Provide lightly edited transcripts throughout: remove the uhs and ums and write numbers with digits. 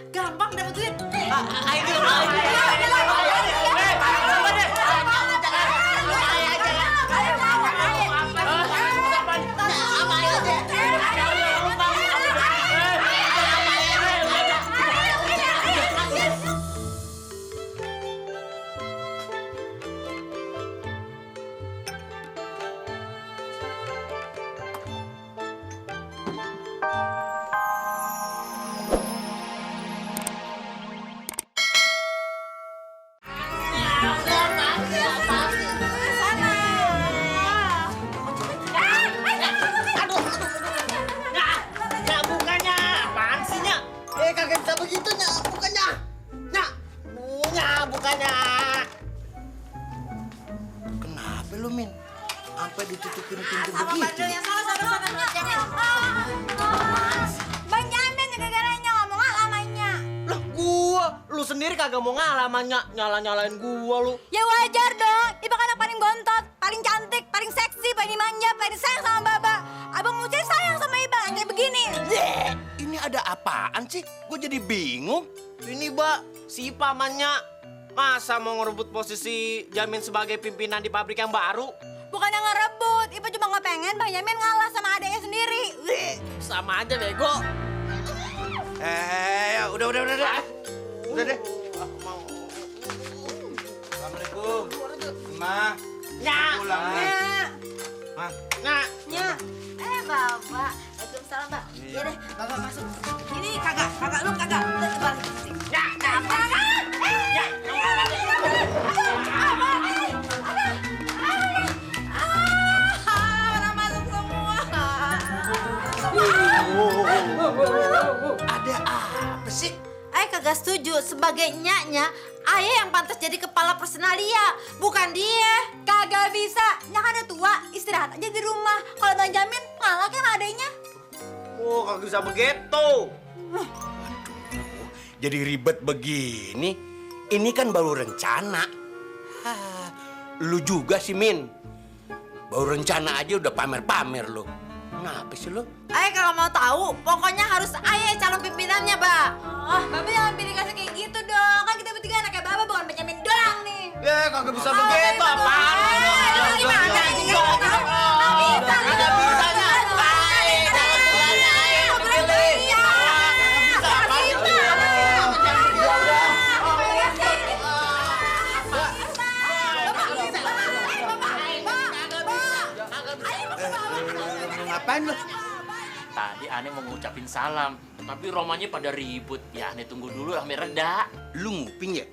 gampang dapat duit. Kenapa lu, Min? Sampai ditutupin pintu Sama begitu? bandel yang salah, Bang Jamin gara-garanya ngomong alamanya. Lah lu sendiri kagak mau ngalamannya, nyalain gua lu. Ya wajar dong, Ibu kan yang paling bontot, paling cantik, paling seksi, paling manja, paling sayang sama Baba. Abang Mucir sayang sama Iba, kayak begini. Ini ada apaan sih? Gue jadi bingung. Ini, Mbak, si pamannya masa mau ngerebut posisi Jamin sebagai pimpinan di pabrik yang baru? Bukan yang ngerebut, Ibu cuma nggak pengen Bang Jamin ngalah sama adeknya sendiri. Sama aja bego. Ya udah deh. Udah deh. Assalamualaikum. Ma. Pulang nih. Ma. Nya. Baba. Waalaikumsalam, Mbak. Iya deh, Baba masuk. Ini kagak lu kagak. Balik ke sini. Apa? Orang masuk semua. Ada apa sih? Kagak setuju. Sebagai nyaknya, ayah yang pantas jadi kepala personalia, bukan dia. Kagak bisa. Nyak kan udah tua, istirahat aja di rumah. Kalau Bang Jamin ngalah kan adanya. Oh, kagak bisa begitu. Jadi ribet begini. Ini kan baru rencana. Lu juga sih, Min. Baru rencana aja udah pamer-pamer lu. Kenapa sih lu? Kalau mau tahu, pokoknya harus ayah calon pimpinannya, Mbak. Bapak jangan pilih kasih kayak gitu dong. Kan kita bertiga anaknya Bapak, bukan Benjamin doang nih. Ya, kagak bisa begitu. Apaan? Gimana? Ngapain lu? Tadi Ane mau ngucapin salam, tapi romanya pada ribut. Ya Ane tunggu dulu sampai reda. Lu nguping ya?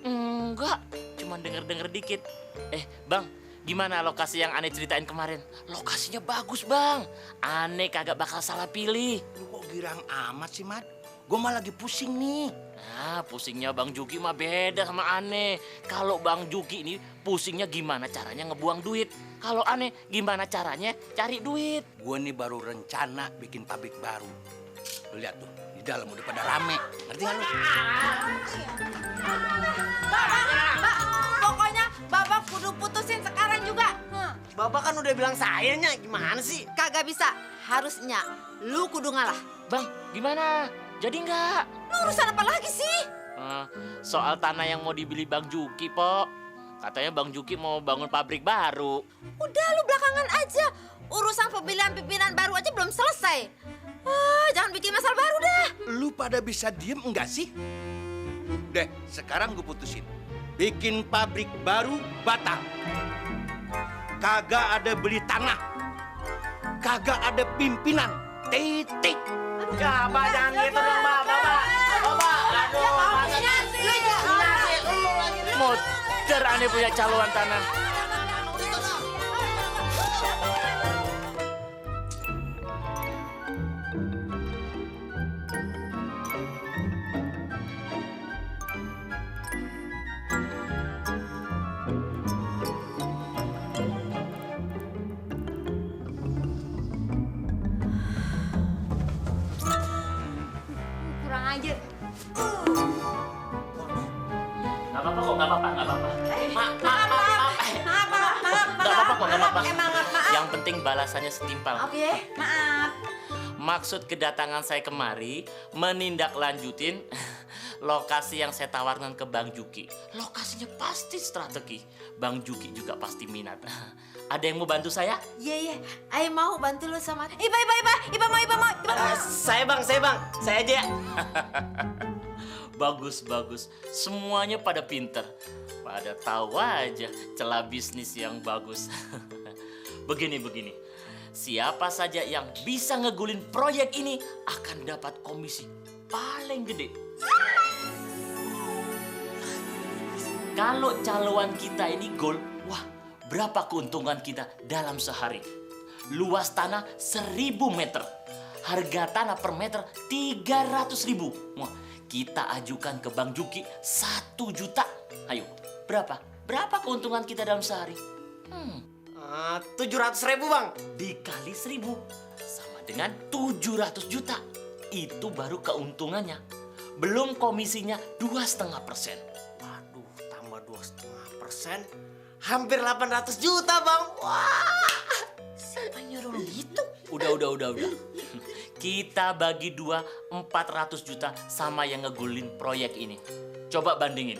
Enggak, cuma denger-denger dikit. Bang, gimana lokasi yang Ane ceritain kemarin? Lokasinya bagus, Bang. Ane kagak bakal salah pilih. Lu kok girang amat sih, Mat? Gue mah lagi pusing nih. Nah, pusingnya Bang Juki mah beda sama Ane. Kalau Bang Juki ini pusingnya gimana caranya ngebuang duit. Kalau Ane gimana caranya cari duit. Gue nih baru rencana bikin pabrik baru. Lu lihat tuh, di dalam udah pada rame. Ngerti gak lu? Pokoknya Bapak kudu putusin sekarang juga. Bapak kan udah bilang sayanya, gimana sih? Kagak bisa, harusnya lu kudu ngalah. Bang, gimana? Jadi nggak? Lu urusan apa lagi sih? Soal tanah yang mau dibeli Bang Juki, Po. Katanya Bang Juki mau bangun pabrik baru. Udah lu belakangan aja. Urusan pemilihan pimpinan baru aja belum selesai. Jangan bikin masalah baru dah. Lu pada bisa diem enggak sih? Deh, sekarang gue putusin. Bikin pabrik baru batal. Kagak ada beli tanah. Kagak ada pimpinan. Titik. Ya, Mbak, jangan gitu dong, Mbak. Bapak, aduh, masa Motor Ane punya calon tanah. Kurang ajar. Nggak apa-apa kok, nggak apa-apa, nggak apa-apa. Maaf. Nggak apa-apa kok, nggak apa-apa. Emang maaf. Yang penting balasannya setimpal. Oke, maaf. Maksud kedatangan saya kemari menindaklanjutin lokasi yang saya tawarkan ke Bang Juki. Lokasinya pasti strategi. Bang Juki juga pasti minat. Ada yang mau bantu saya? Iya, Ayah mau bantu lu sama... Iba mau. Saya bang, saya aja ya. Bagus. Semuanya pada pinter. Pada tahu aja celah bisnis yang bagus. Begini. Siapa saja yang bisa ngegulin proyek ini akan dapat komisi paling gede. Kalau caloan kita ini gol, wah berapa keuntungan kita dalam sehari? Luas tanah 1.000 meter. Harga tanah per meter 300.000. Wah, kita ajukan ke Bang Juki 1 juta. Ayo, berapa? Berapa keuntungan kita dalam sehari? 700.000 bang. Dikali 1.000 sama dengan 700 juta. Itu baru keuntungannya. Belum komisinya 2,5%. Waduh, tambah 2,5%, hampir 800 juta bang. Wah. Siapa nyuruh gitu? Udah. Kita bagi 400 juta sama yang ngegulin proyek ini. Coba bandingin,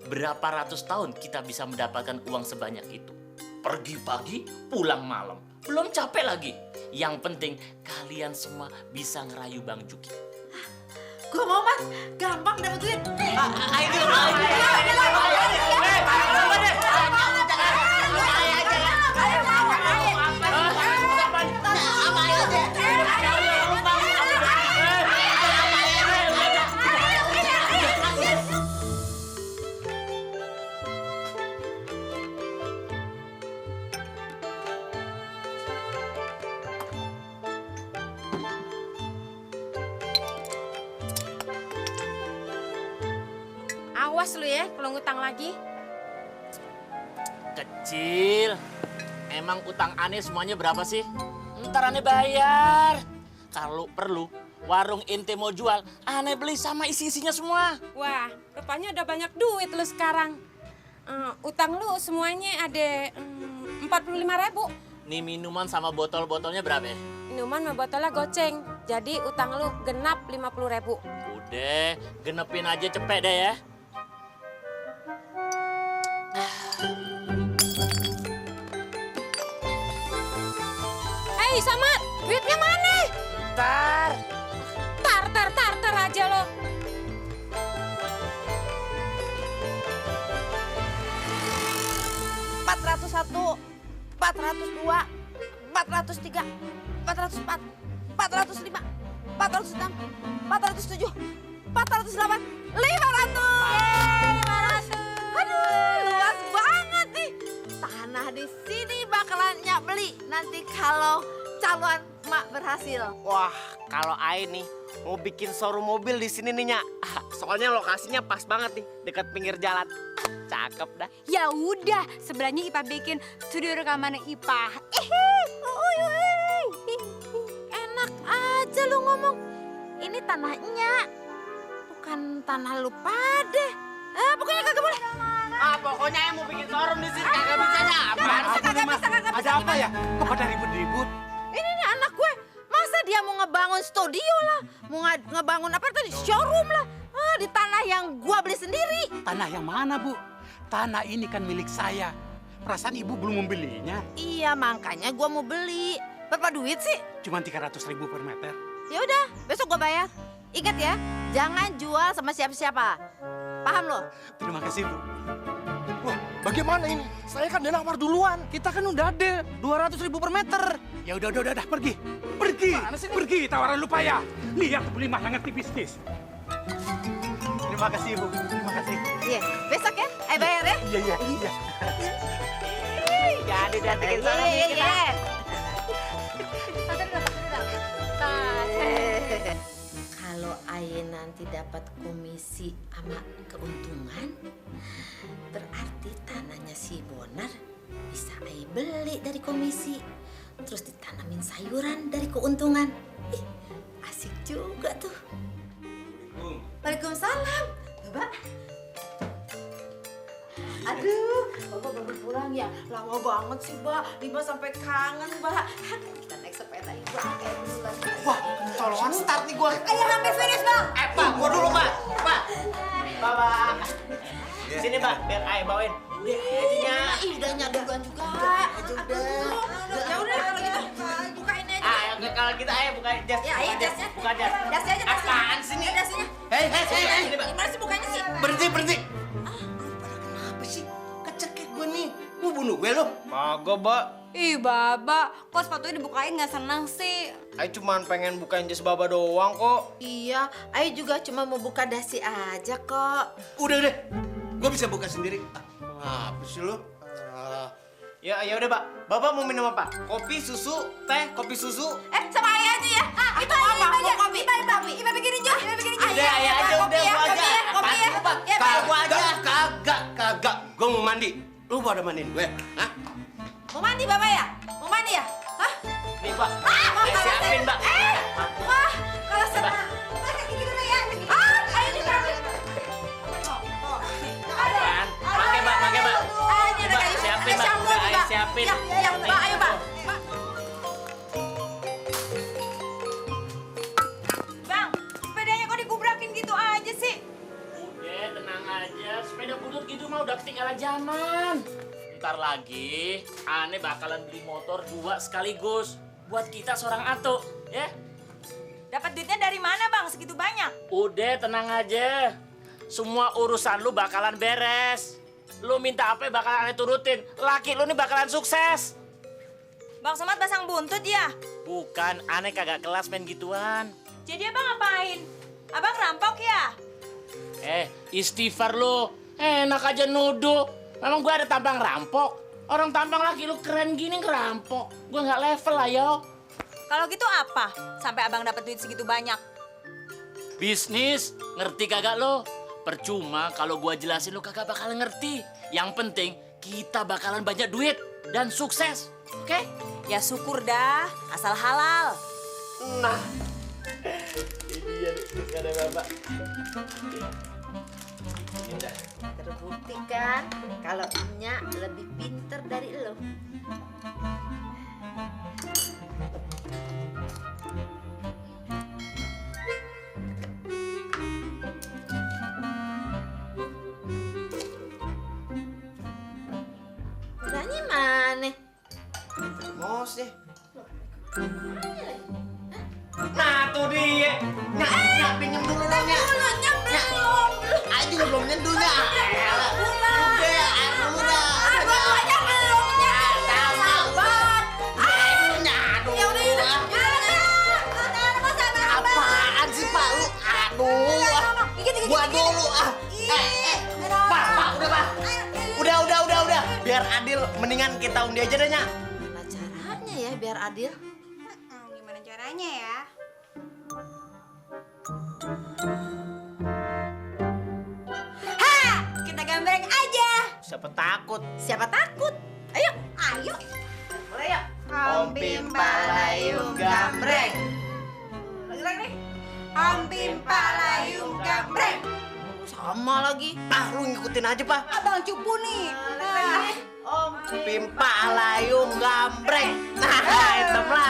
berapa ratus tahun kita bisa mendapatkan uang sebanyak itu? Pergi pagi, pulang malam. Belum capek lagi. Yang penting kalian semua bisa ngerayu Bang Juki. Gua mau, Mas. Gampang dapet duit. Ayo. Awas lu ya kalau ngutang lagi. Kecil. Emang utang aneh semuanya berapa sih? Ntar aneh bayar. Kalau perlu, warung ente mau jual, aneh beli sama isi-isinya semua. Wah, rupanya udah banyak duit lu sekarang. Utang lu semuanya ada 45.000. Nih minuman sama botol-botolnya berapa ya? Minuman sama botolnya goceng. Jadi utang lu genap 50.000. Udah, genepin aja cepet deh ya. Hei, Samad, duitnya mana? Ntar. Tar aja lo. Satu, 402, 403, 404, 405, 406, 407, 408, 500. Aduh, luas banget nih. Tanah di sini bakalan nyak beli nanti kalau calon mak berhasil. Wah, kalau Ai nih mau bikin showroom mobil di sini nih, Nyak. Soalnya lokasinya pas banget nih, dekat pinggir jalan. Cakep dah. Ya udah, sebelahnya Ipa bikin studio rekaman Ipa. Enak aja lu ngomong. Ini tanahnya, bukan tanah lu pade. Pokoknya kagak boleh. Pokoknya yang mau bikin showroom di sini kagak bisanya. Apaan sih? Kagak bisa. Ada apa ya? Kok pada ribut-ribut? Ini nih anak gue. Masa dia mau ngebangun studio lah, mau ngebangun apa tadi, showroom lah. Di tanah yang gua beli sendiri. Tanah yang mana, Bu? Tanah ini kan milik saya. Perasaan Ibu belum membelinya. Iya, makanya gua mau beli. Berapa duit sih? Cuma 300.000 per meter. Ya udah, besok gua bayar. Ingat ya, jangan jual sama siapa-siapa. Paham lo? Terima kasih, Bu. Wah, bagaimana ini? Saya kan udah nawar duluan. Kita kan udah ada 200.000 per meter. Ya udah, pergi. Pergi, tawaran lu payah. Lihat beli mah ngerti bisnis. Terima kasih, Bu. Terima kasih. Iya, besok ya. Bayar ya. Iya. Jadi datengin sana Iya. kita. Kalau Aye nanti dapat komisi sama keuntungan, berarti tanahnya si Bonar bisa Aye beli dari komisi. Terus ditanamin sayuran dari keuntungan. Ih, asik juga tuh. Waalaikumsalam. Mbak. Aduh, Bapak baru pulang ya. Lama banget sih, Mbak. Liba sampai kangen, Mbak. Aduh, kita naik sepeda Ibu. Kayak dulu lagi. Wah, kapan start nih gua? Ayo hampir finish, Bang. Pak, gua dulu, Pak. Pak. Sini, Pak, biar Ayah bawain. Udah aja, Nya. Ih, udah duluan juga. Ya udah kalau gitu bukain aja. Ayo, kalau kita Ayah buka jas. Ya, ayo jasnya. Buka jas. Dasnya aja, dasnya. Apaan sih nih? Dasnya. Hei, Sini, Pak. Gimana sih bukanya sih? berhenti. Pada kenapa sih? Kecekek gue nih. Mau bunuh gue lo? Kagak, Pak. Ih, Baba, kok sepatunya dibukain nggak senang sih? Ayah cuma pengen bukain jas Baba doang kok. Iya, Ayo juga cuma mau buka dasi aja kok. Udah deh, gue bisa buka sendiri. Apa sih lo? Ya udah, Pak. Bapak mau minum apa? Kopi, susu, teh, kopi susu. Sama Ayah aja ya. Itu apa? Mau kopi? Iba bikinin juga. Udah, Ayah aja, udah, gua aja. Kopi ya. Apaan sih, Pak? Ya, Gua aja. Kagak. Gue mau mandi. Lu pada mandiin gue? Hah? Mau mandi Bapak ya? Mau mandi ya? Hah? Nih, Pak. Mau Ayah siapin, Pak. Wah, kalau sama pakai gigi dulu ya. Ayo ditaruh. Kan? Pakai, Pak. Ini ada Pak, kayu. siapin, Ada Pak. shampoo Udah, juga. Ayah siapin. Ya, Pak, ayo, Pak. Bang, sepedanya kok digubrakin gitu aja sih? Udah, tenang aja. Sepeda butut gitu mah udah ketinggalan zaman. Ntar lagi, aneh bakalan beli motor 2 sekaligus. Buat kita seorang atuk, ya? Dapat duitnya dari mana, Bang? Segitu banyak? Udah, tenang aja. Semua urusan lu bakalan beres. Lu minta apa bakalan aneh turutin. Laki lu nih bakalan sukses. Bang Somad pasang buntut ya? Bukan, aneh kagak kelas main gituan. Jadi Abang ngapain? Abang rampok ya? Istighfar lu. Enak aja nuduh. Memang gua ada tampang rampok. Orang tampang laki lu keren gini ngerampok. Gua nggak level lah, yo. Kalau gitu apa? Sampai Abang dapat duit segitu banyak? Bisnis, ngerti kagak lo? Percuma kalau gua jelasin lu kagak bakalan ngerti. Yang penting kita bakalan banyak duit dan sukses. Oke? Ya syukur dah, asal halal. Nah. Ini dia nih, ada Bapak. Terbukti kan kalau Nya lebih pinter dari lo. Udahnya mana? Mos deh. Nah, tuh dia. Nyak, pinjem dulu dong, Nyak. Belum. Ayo juga belum nyentuh, Nyak. Elah. Udah. Udah, air dulu dah. Aja belum. Sabar. Air dulu, Nyak. Aduh. Ya udah. Apaan sih, Pak? Lu, aduh. Gua dulu, ah. Pak, udah, Pak. Udah. Biar adil, mendingan kita undi aja deh, Nyak. Gimana caranya ya biar adil? Gimana caranya ya? Kita gambreng aja. Siapa takut? Siapa takut? Ayo. Mulai ya. Om Pimpa Layung Gambreng. Lagi nih. Om Pimpa Layung Gambreng. Sama lagi. Ah, lu ngikutin aja, Pak. Abang cupu nih. Om Pimpa Layung Gambreng. Nah, hitam lah.